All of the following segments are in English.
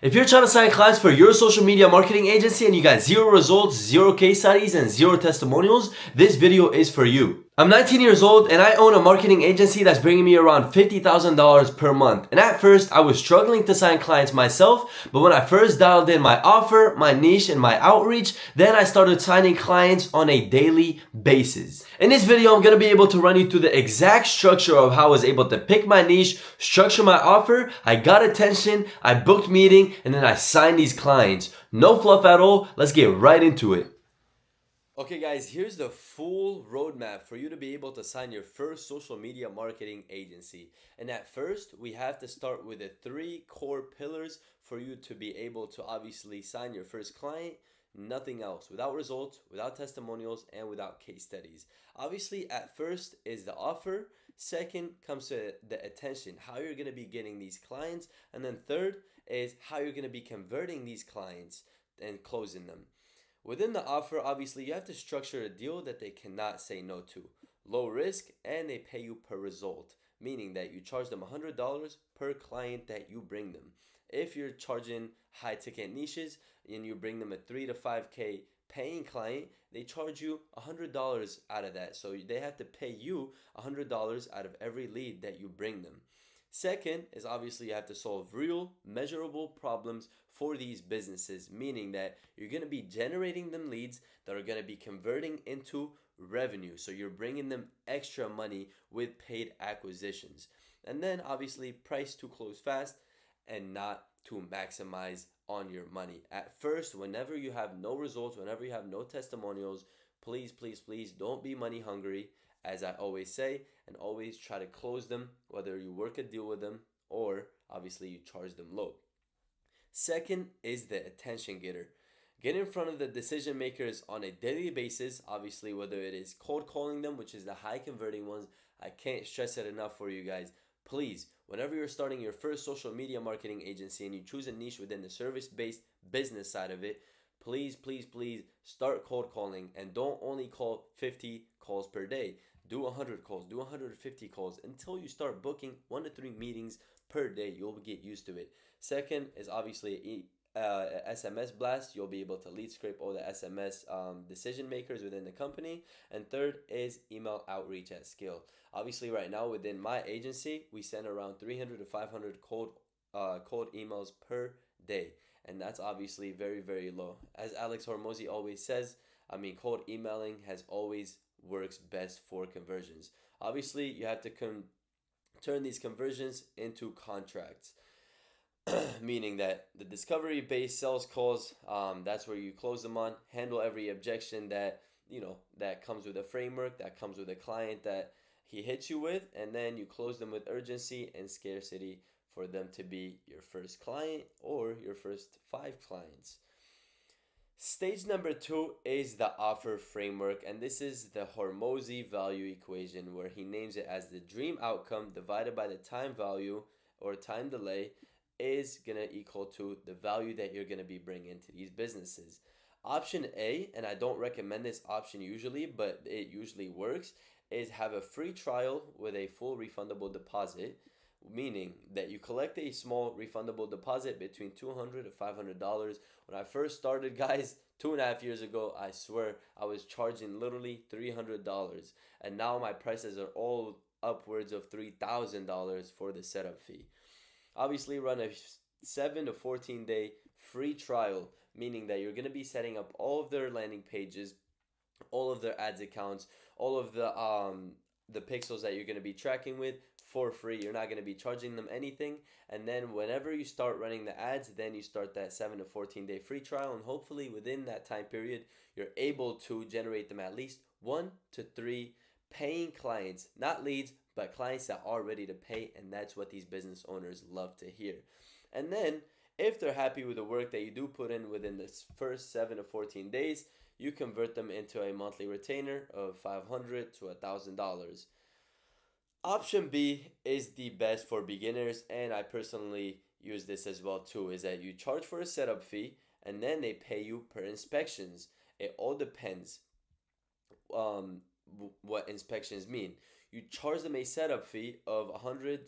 If you're trying to sign clients for your social media marketing agency and you got zero results, zero case studies, and zero testimonials, this video is for you. I'm 19 years old and I own a marketing agency that's bringing me around $50,000 per month. And at first, I was struggling to sign clients myself, but when I first dialed in my offer, my niche, and my outreach, then I started signing clients on a daily basis. In this video, I'm gonna be able to run you through the exact structure of how I was able to pick my niche, structure my offer, I got attention, I booked meeting, and then I signed these clients. No fluff at all, let's get right into it. Okay guys, here's the full roadmap for you to be able to sign your first social media marketing agency. And at first, we have to start with the 3 core pillars for you to be able to obviously sign your first client. Nothing else, without results, without testimonials, and without case studies. Obviously, at first is the offer. Second comes to the attention, how you're going to be getting these clients. And then third is how you're going to be converting these clients and closing them. Within the offer, obviously, you have to structure a deal that they cannot say no to. Low risk, and they pay you per result, meaning that you charge them $100 per client that you bring them. If you're charging high ticket niches and you bring them a 3 to 5K paying client, they charge you $100 out of that. So they have to pay you $100 out of every lead that you bring them. Second is obviously you have to solve real, measurable problems for these businesses, meaning that you're going to be generating them leads that are going to be converting into revenue. So you're bringing them extra money with paid acquisitions. And then obviously price to close fast and not to maximize on your money. At first, whenever you have no results, whenever you have no testimonials, please, please, please don't be money hungry, as I always say, and always try to close them, whether you work a deal with them or obviously you charge them low. Second is the attention getter. Get in front of the decision makers on a daily basis, obviously, whether it is cold calling them, which is the high converting ones. I can't stress it enough for you guys. Please, whenever you're starting your first social media marketing agency and you choose a niche within the service-based business side of it, please, please, please start cold calling and don't only call 50 calls per day. Do 100 calls, do 150 calls until you start booking 1 to 3 meetings per day. You'll get used to it. Second is obviously SMS blast. You'll be able to lead scrape all the SMS decision makers within the company. And third is email outreach at scale. Obviously, right now within my agency, we send around 300 to 500 cold emails per day. And that's obviously very, very low. As Alex Hormozy always says, cold emailing has always works best for conversions. Obviously, you have to turn these conversions into contracts. Meaning that the discovery-based sales calls, that's where you close them on, handle every objection that that comes with a framework, that comes with a client that he hits you with, and then you close them with urgency and scarcity for them to be your first client or your first 5 clients. Stage number 2 is the offer framework, and this is the Hormozy value equation, where he names it as the dream outcome divided by the time value or time delay is going to equal to the value that you're going to be bringing to these businesses. Option A, and I don't recommend this option usually, but it usually works, is have a free trial with a full refundable deposit, meaning that you collect a small refundable deposit between $200 to $500. When I first started, guys, 2.5 years ago, I swear I was charging literally $300, and now my prices are all upwards of $3,000 for the setup fee. Obviously, run a 7 to 14 day free trial, meaning that you're going to be setting up all of their landing pages, all of their ads accounts, all of the pixels that you're going to be tracking with for free. You're not going to be charging them anything. And then whenever you start running the ads, then you start that 7 to 14 day free trial, and hopefully within that time period, you're able to generate them at least 1 to 3 paying clients, not leads, but clients that are ready to pay, and that's what these business owners love to hear. And then, if they're happy with the work that you do put in within the first 7 to 14 days, you convert them into a monthly retainer of $500 to $1,000. Option B is the best for beginners, and I personally use this as well too, is that you charge for a setup fee, and then they pay you per inspections. It all depends what inspections mean. You charge them a setup fee of $150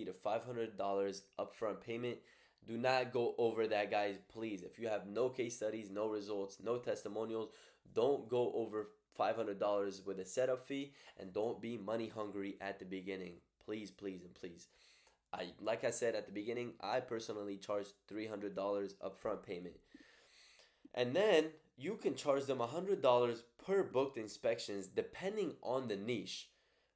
to $500 upfront payment. Do not go over that, guys, please. If you have no case studies, no results, no testimonials, don't go over $500 with a setup fee, and don't be money hungry at the beginning. Please, please, and please. Like I said at the beginning, I personally charge $300 upfront payment. And then you can charge them $100 per booked inspections depending on the niche.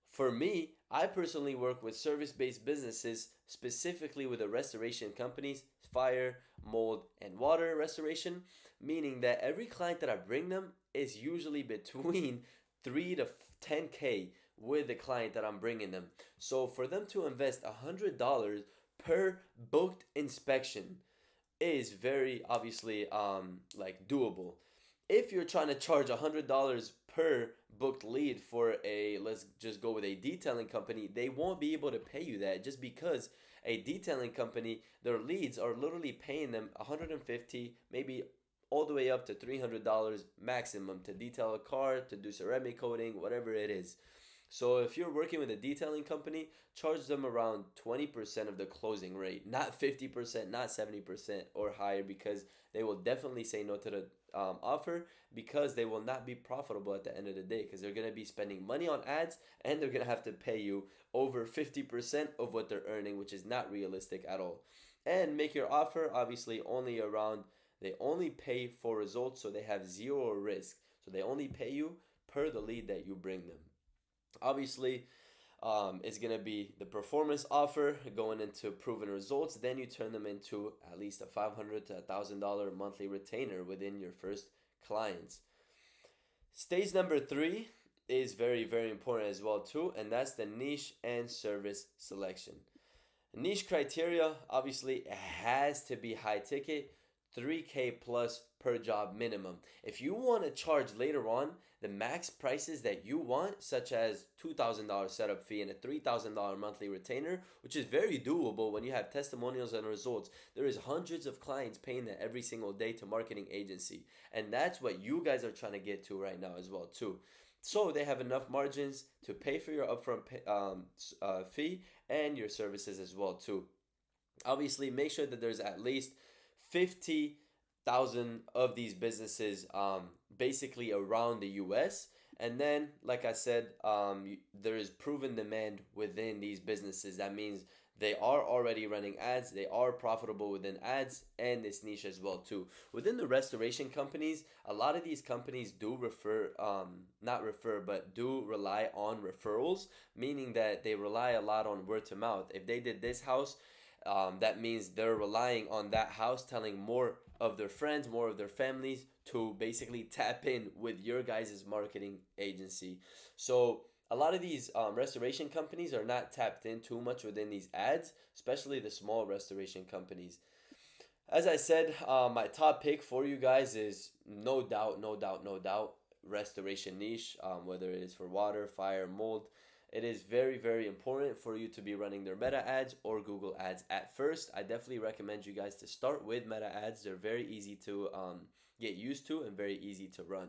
For me, I personally work with service-based businesses, specifically with the restoration companies, fire, mold, and water restoration, meaning that every client that I bring them is usually between 3 to 10K with the client that I'm bringing them. So for them to invest $100 per booked inspection is very obviously like doable. If you're trying to charge $100 per booked lead for a, let's just go with a detailing company, they won't be able to pay you that, just because a detailing company, their leads are literally paying them $150, maybe all the way up to $300 maximum to detail a car, to do ceramic coating, whatever it is. So if you're working with a detailing company, charge them around 20% of the closing rate, not 50%, not 70% or higher, because they will definitely say no to the offer, because they will not be profitable at the end of the day, because they're going to be spending money on ads and they're going to have to pay you over 50% of what they're earning, which is not realistic at all. And make your offer obviously only around, they only pay for results, so they have zero risk. So they only pay you per the lead that you bring them. Obviously, it's going to be the performance offer going into proven results. Then you turn them into at least a $500 to $1,000 monthly retainer within your first clients. Stage number 3 is very, very important as well too, and that's the niche and service selection. Niche criteria, obviously, it has to be high ticket, 3K plus per job minimum. If you want to charge later on the max prices that you want, such as $2,000 setup fee and a $3,000 monthly retainer, which is very doable when you have testimonials and results. There is hundreds of clients paying that every single day to marketing agency, and that's what you guys are trying to get to right now as well too. So they have enough margins to pay for your upfront fee and your services as well too. Obviously, make sure that there's at least 50,000 of these businesses basically around the US. And then, like I said, there is proven demand within these businesses. That means they are already running ads, they are profitable within ads and this niche as well too. Within the restoration companies, a lot of these companies do do rely on referrals, meaning that they rely a lot on word to mouth. If they did this house, that means they're relying on that house telling more of their friends, more of their families to basically tap in with your guys' marketing agency. So a lot of these restoration companies are not tapped in too much within these ads, especially the small restoration companies. As I said, my top pick for you guys is no doubt, restoration niche, whether it is for water, fire, mold. It is very, very important for you to be running their meta ads or Google ads at first. I definitely recommend you guys to start with meta ads. They're very easy to get used to and very easy to run.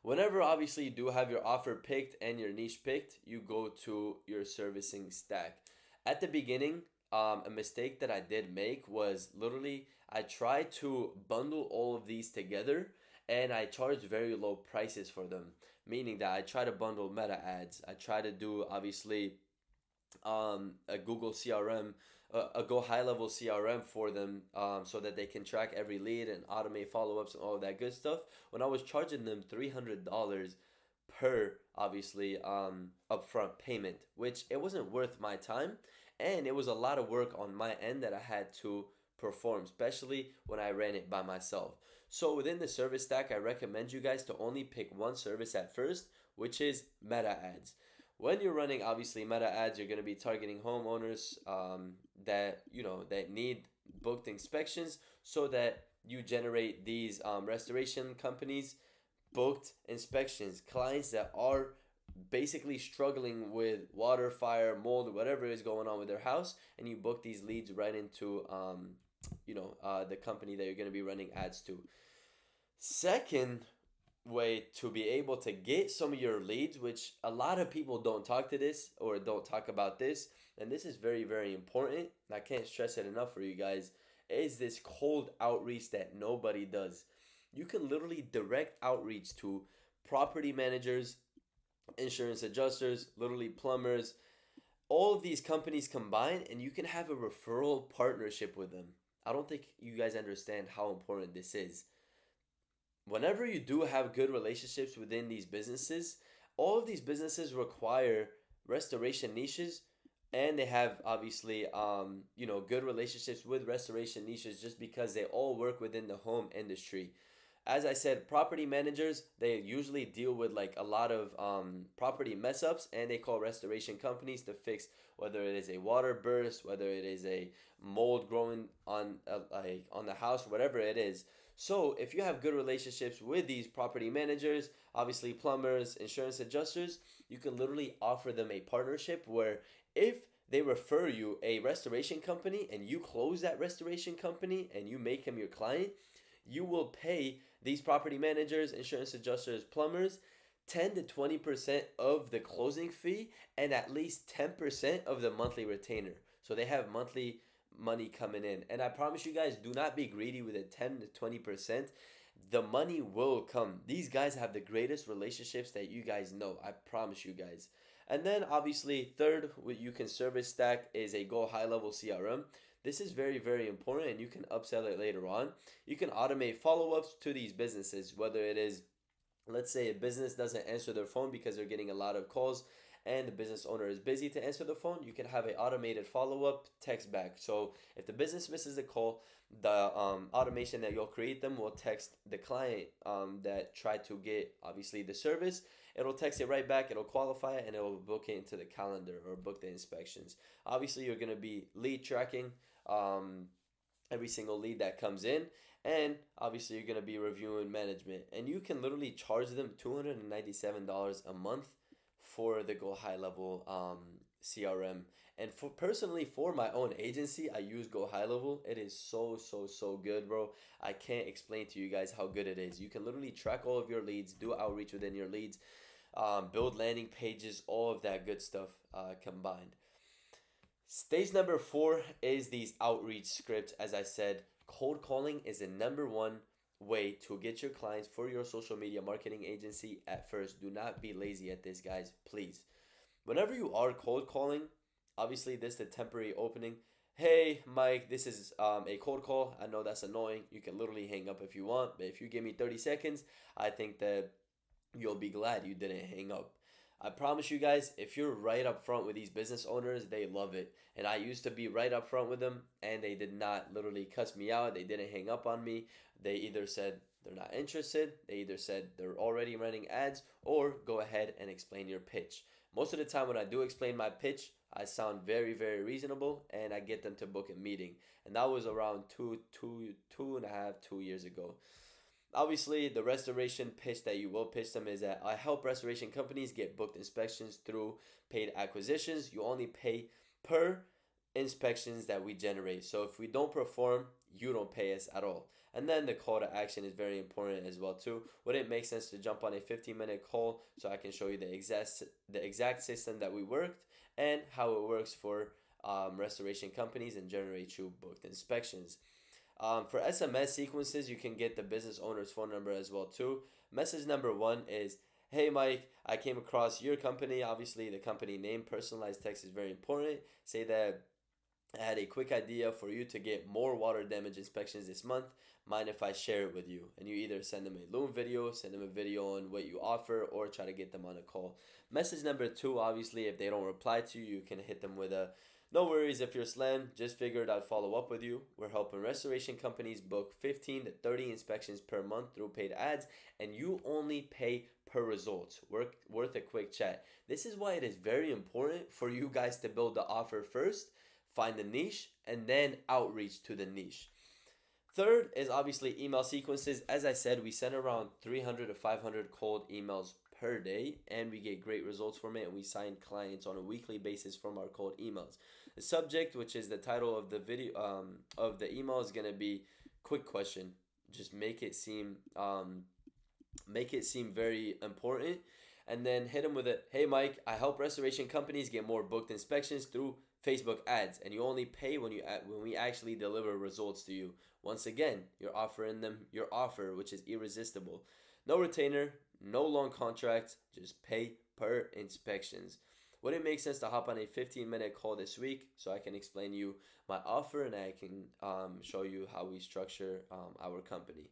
Whenever obviously you do have your offer picked and your niche picked, you go to your servicing stack. At the beginning, a mistake that I did make was literally I tried to bundle all of these together, and I charged very low prices for them, meaning that I try to bundle meta ads. I try to do obviously a Google CRM, a go high level CRM for them, so that they can track every lead and automate follow-ups and all of that good stuff. When I was charging them $300 per obviously upfront payment, which it wasn't worth my time, and it was a lot of work on my end that I had to perform, especially when I ran it by myself. So within the service stack, I recommend you guys to only pick one service at first, which is meta ads. When you're running obviously meta ads, you're going to be targeting homeowners that need booked inspections, so that you generate these restoration companies booked inspections, clients that are basically struggling with water, fire, mold, whatever is going on with their house, and you book these leads right into the company that you're going to be running ads to. Second way to be able to get some of your leads, which a lot of people don't talk about this, and this is very, very important, and I can't stress it enough for you guys, is this cold outreach that nobody does. You can literally direct outreach to property managers, insurance adjusters, literally plumbers, all of these companies combined, and you can have a referral partnership with them. I don't think you guys understand how important this is. Whenever you do have good relationships within these businesses, all of these businesses require restoration niches, and they have obviously good relationships with restoration niches just because they all work within the home industry. As I said, property managers, they usually deal with like a lot of property mess ups, and they call restoration companies to fix whether it is a water burst, whether it is a mold growing on on the house, whatever it is. So if you have good relationships with these property managers, obviously plumbers, insurance adjusters, you can literally offer them a partnership where if they refer you a restoration company and you close that restoration company and you make him your client, you will pay these property managers, insurance adjusters, plumbers 10 to 20% of the closing fee and at least 10% of the monthly retainer. So they have monthly money coming in. And I promise you guys, do not be greedy with the 10 to 20%. The money will come. These guys have the greatest relationships that you guys know. I promise you guys. And then obviously third, what you can service stack is a Go High Level CRM. This is very, very important, and you can upsell it later on. You can automate follow-ups to these businesses, whether it is, let's say a business doesn't answer their phone because they're getting a lot of calls and the business owner is busy to answer the phone, you can have an automated follow-up text back. So if the business misses the call, the automation that you'll create them will text the client that tried to get obviously the service. It'll text it right back, it'll qualify it, and it'll book it into the calendar or book the inspections. Obviously you're going to be lead tracking every single lead that comes in, and obviously you're going to be reviewing management, and you can literally charge them $297 a month for the Go High Level CRM. And for personally, for my own agency, I use Go High Level. It is so good, bro. I can't explain to you guys how good it is. You can literally track all of your leads, do outreach within your leads, build landing pages, all of that good stuff combined. Stage number 4 is these outreach scripts. As I said, cold calling is the number one way to get your clients for your social media marketing agency at first. Do not be lazy at this, guys, please. Whenever you are cold calling, obviously this is the temporary opening. Hey, Mike, this is a cold call. I know that's annoying. You can literally hang up if you want, but if you give me 30 seconds, I think that you'll be glad you didn't hang up. I promise you guys, if you're right up front with these business owners, they love it. And I used to be right up front with them, and they did not literally cuss me out. They didn't hang up on me. They either said they're not interested, they either said they're already running ads, or go ahead and explain your pitch. Most of the time when I do explain my pitch, I sound very, very reasonable, and I get them to book a meeting. And that was around two and a half, 2 years ago. Obviously, the restoration pitch that you will pitch them is that I help restoration companies get booked inspections through paid acquisitions. You only pay per inspections that we generate. So if we don't perform, you don't pay us at all. And then the call to action is very important as well too. Would it make sense to jump on a 15-minute call so I can show you the exact system that we worked and how it works for restoration companies and generate you booked inspections. For SMS sequences, you can get the business owner's phone number as well too. Message number 1 is, hey Mike, I came across your company. Obviously the company name, personalized text is very important. Say that I had a quick idea for you to get more water damage inspections this month. Mind if I share it with you? And you either send them a Loom video, send them a video on what you offer, or try to get them on a call. Message number 2, obviously, if they don't reply to you, you can hit them with a, no worries if you're slammed, just figured I'd follow up with you. We're helping restoration companies book 15 to 30 inspections per month through paid ads, and you only pay per results. Worth a quick chat. This is why it is very important for you guys to build the offer first, find the niche, and then outreach to the niche. Third is obviously email sequences. As I said, we send around 300 to 500 cold emails per day, and we get great results from it, and we sign clients on a weekly basis from our cold emails. The subject, which is the title of the video of the email, is going to be quick question. Just make it seem very important, and then hit them with it. Hey Mike, I help restoration companies get more booked inspections through Facebook ads, and you only pay when we actually deliver results to you. Once again, you're offering them your offer, which is irresistible. No retainer, no long contract, just pay per inspections. Would it make sense to hop on a 15-minute call this week so I can explain you my offer and I can show you how we structure our company?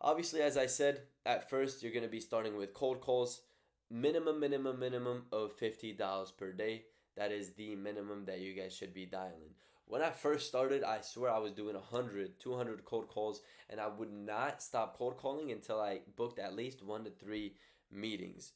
Obviously, as I said, at first you're going to be starting with cold calls, minimum of $50 per day. That is the minimum that you guys should be dialing. When I first started, I swear I was doing 100, 200 cold calls, and I would not stop cold calling until I booked at least 1 to 3 meetings.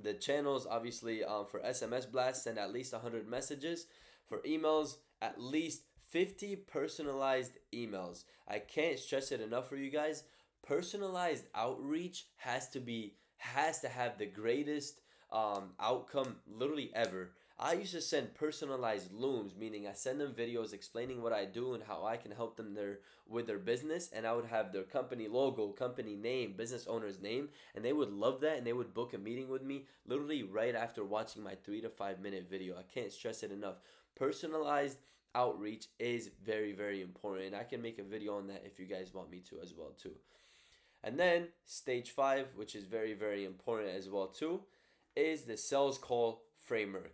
The channels, obviously, for SMS blasts, send at least 100 messages. For emails, at least 50 personalized emails. I can't stress it enough for you guys. Personalized outreach has to have the greatest outcome literally ever. I used to send personalized looms, meaning I send them videos explaining what I do and how I can help them with their business, and I would have their company logo, company name, business owner's name, and they would love that and they would book a meeting with me literally right after watching my 3 to 5 minute video. I can't stress it enough. Personalized outreach is very, very important, and I can make a video on that if you guys want me to as well too. And then stage 5, which is very, very important as well too, is the sales call framework.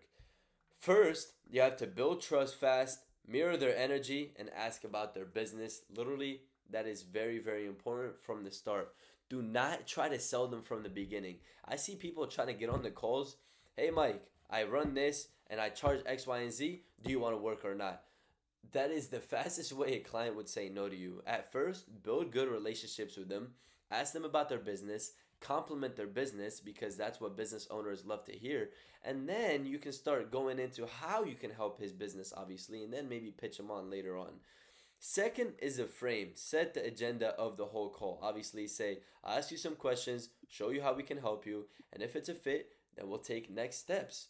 First, you have to build trust fast, mirror their energy, and ask about their business. Literally, that is very, very important from the start. Do not try to sell them from the beginning. I see people trying to get on the calls. Hey, Mike, I run this and I charge X, Y, and Z. Do you want to work or not? That is the fastest way a client would say no to you. At first, build good relationships with them. Ask them about their business. Compliment their business, because that's what business owners love to hear. And then you can start going into how you can help his business, obviously, and then maybe pitch him on later on. Second is a frame. Set the agenda of the whole call. Obviously, say, I'll ask you some questions, show you how we can help you, and if it's a fit, then we'll take next steps.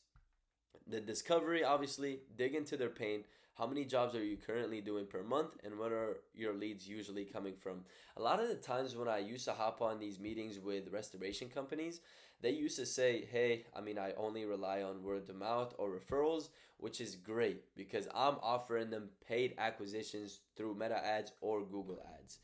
The discovery, obviously, dig into their pain. How many jobs are you currently doing per month, and what are your leads usually coming from? A lot of the times when I used to hop on these meetings with restoration companies, they used to say, hey, I only rely on word of mouth or referrals, which is great because I'm offering them paid acquisitions through Meta ads or Google ads.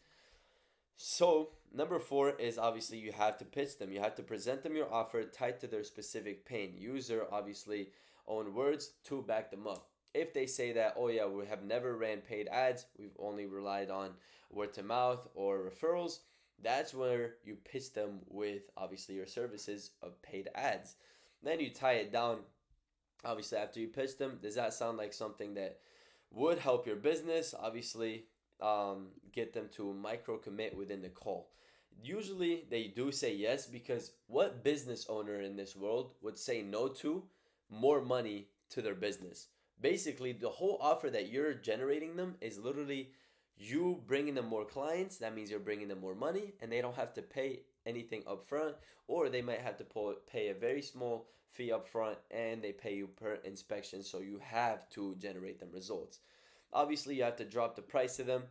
So, number 4 is obviously you have to pitch them. You have to present them your offer tied to their specific pain. Use their obviously own words to back them up. If they say that, oh yeah, we have never ran paid ads, we've only relied on word to mouth or referrals, that's where you pitch them with obviously your services of paid ads. Then you tie it down. Obviously, after you pitch them, does that sound like something that would help your business? Obviously, get them to micro commit within the call. Usually they do say yes, because what business owner in this world would say no to more money to their business? Basically, the whole offer that you're generating them is literally you bringing them more clients. That means you're bringing them more money, and they don't have to pay anything up front, or they might have to pay a very small fee up front, and they pay you per inspection, so you have to generate them results. Obviously, you have to drop the price to them,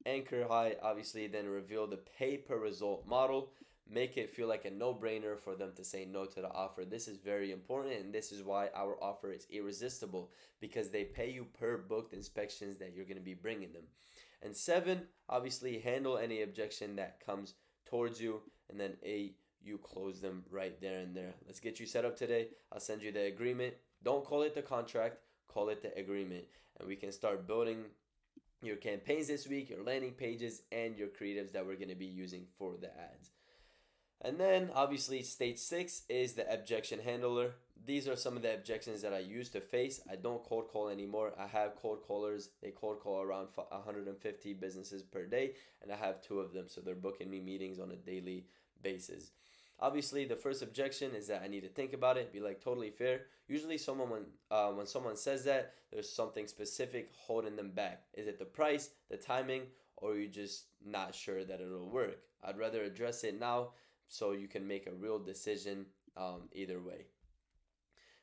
anchor high, obviously, then reveal the pay per result model. Make it feel like a no-brainer for them to say no to the offer. This is very important, and this is why our offer is irresistible, because they pay you per booked inspections that you're going to be bringing them. And 7, obviously, handle any objection that comes towards you. And then 8, you close them right there and there. Let's get you set up today. I'll send you the agreement. Don't call it the contract, call it the agreement. And we can start building your campaigns this week, your landing pages, and your creatives that we're going to be using for the ads. And then obviously stage 6 is the objection handler. These are some of the objections that I used to face. I don't cold call anymore. I have cold callers. They cold call around 150 businesses per day, and I have 2 of them, so they're booking me meetings on a daily basis. Obviously, the first objection is that I need to think about it, be like totally fair. Usually when someone says that, there's something specific holding them back. Is it the price, the timing, or are you just not sure that it'll work? I'd rather address it now so you can make a real decision either way.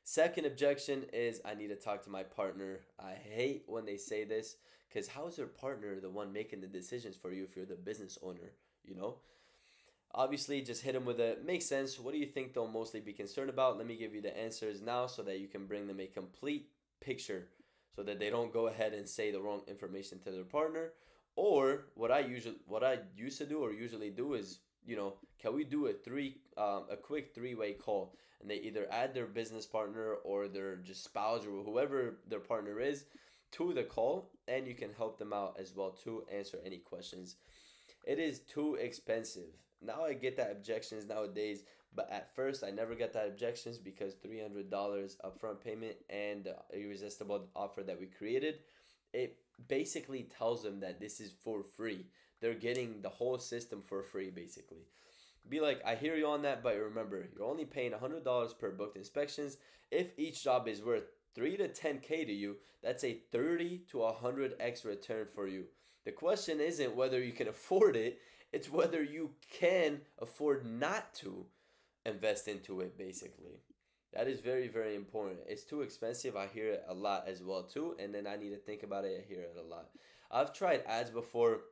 Second objection is I need to talk to my partner. I hate when they say this, because how is your partner the one making the decisions for you if you're the business owner, you know? Obviously, just hit them with a makes sense. What do you think they'll mostly be concerned about? Let me give you the answers now so that you can bring them a complete picture. so that they don't go ahead and say the wrong information to their partner. Or what I used to do or usually do is, can we do a quick three-way call, and they either add their business partner or their just spouse or whoever their partner is to the call, and you can help them out as well to answer any questions. It is too expensive. Now I get that objections nowadays, but at first I never got that objections because $300 upfront payment and the irresistible offer that we created, it basically tells them that this is for free. They're getting the whole system for free, basically. Be like, I hear you on that, but remember, you're only paying $100 per booked inspections. If each job is worth 3 to 10K to you, that's a 30 to 100x return for you. The question isn't whether you can afford it, it's whether you can afford not to invest into it, basically. That is very, very important. It's too expensive. I hear it a lot as well too, and then I need to think about it. I hear it a lot. I've tried ads before.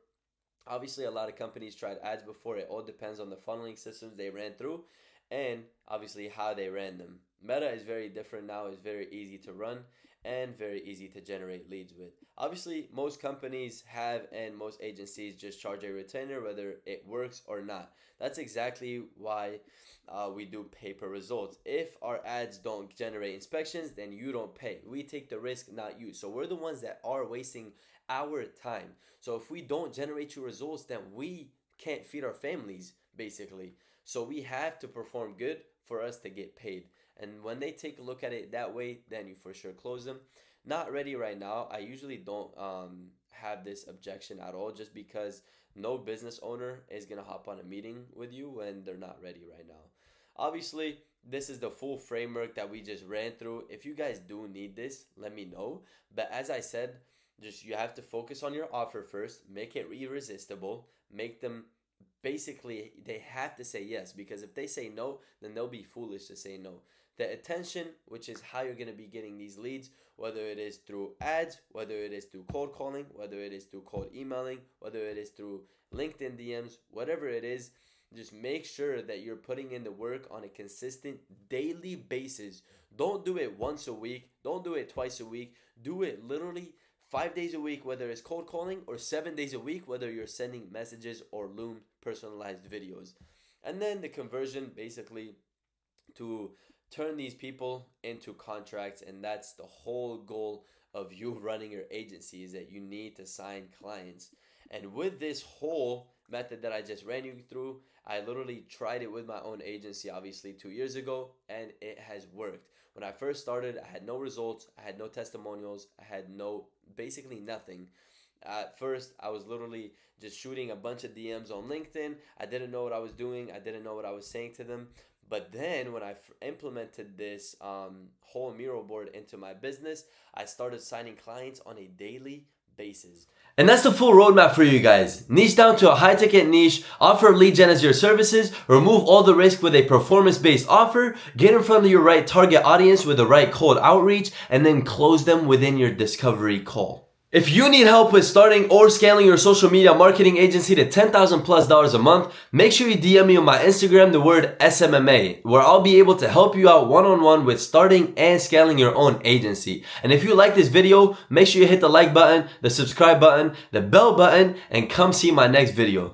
Obviously, a lot of companies tried ads before. It all depends on the funneling systems they ran through and obviously how they ran them. Meta is very different now. It's very easy to run and very easy to generate leads with. Obviously, most companies have and most agencies just charge a retainer whether it works or not. That's exactly why we do pay per results. If our ads don't generate inspections, then you don't pay. We take the risk, not you. So we're the ones that are wasting our time. So if we don't generate you results, then we can't feed our families, basically. So we have to perform good for us to get paid. And when they take a look at it that way, then you for sure close them. Not ready right now. I usually don't have this objection at all, just because no business owner is going to hop on a meeting with you when they're not ready right now. Obviously, this is the full framework that we just ran through. If you guys do need this, let me know. But as I said, just you have to focus on your offer first, make it irresistible, make them basically, they have to say yes, because if they say no, then they'll be foolish to say no. The attention, which is how you're going to be getting these leads, whether it is through ads, whether it is through cold calling, whether it is through cold emailing, whether it is through LinkedIn DMs, whatever it is, just make sure that you're putting in the work on a consistent daily basis. Don't do it once a week. Don't do it twice a week. Do it literally 5 days a week, whether it's cold calling, or 7 days a week, whether you're sending messages or Loom personalized videos. And then the conversion, basically to turn these people into contracts, and that's the whole goal of you running your agency, is that you need to sign clients. And with this whole method that I just ran you through, I literally tried it with my own agency, obviously 2 years ago, and it has worked. When I first started, I had no results, I had no testimonials, I had basically nothing. At first, I was literally just shooting a bunch of DMs on LinkedIn. I didn't know what I was doing. I didn't know what I was saying to them. But then when I implemented this whole mural board into my business, I started signing clients on a daily basis. And that's the full roadmap for you guys. Niche down to a high ticket niche, offer lead gen as your services, remove all the risk with a performance based offer, get in front of your right target audience with the right cold outreach, and then close them within your discovery call. If you need help with starting or scaling your social media marketing agency to $10,000+ a month, make sure you DM me on my Instagram the word SMMA, where I'll be able to help you out one-on-one with starting and scaling your own agency. And if you like this video, make sure you hit the like button, the subscribe button, the bell button, and come see my next video.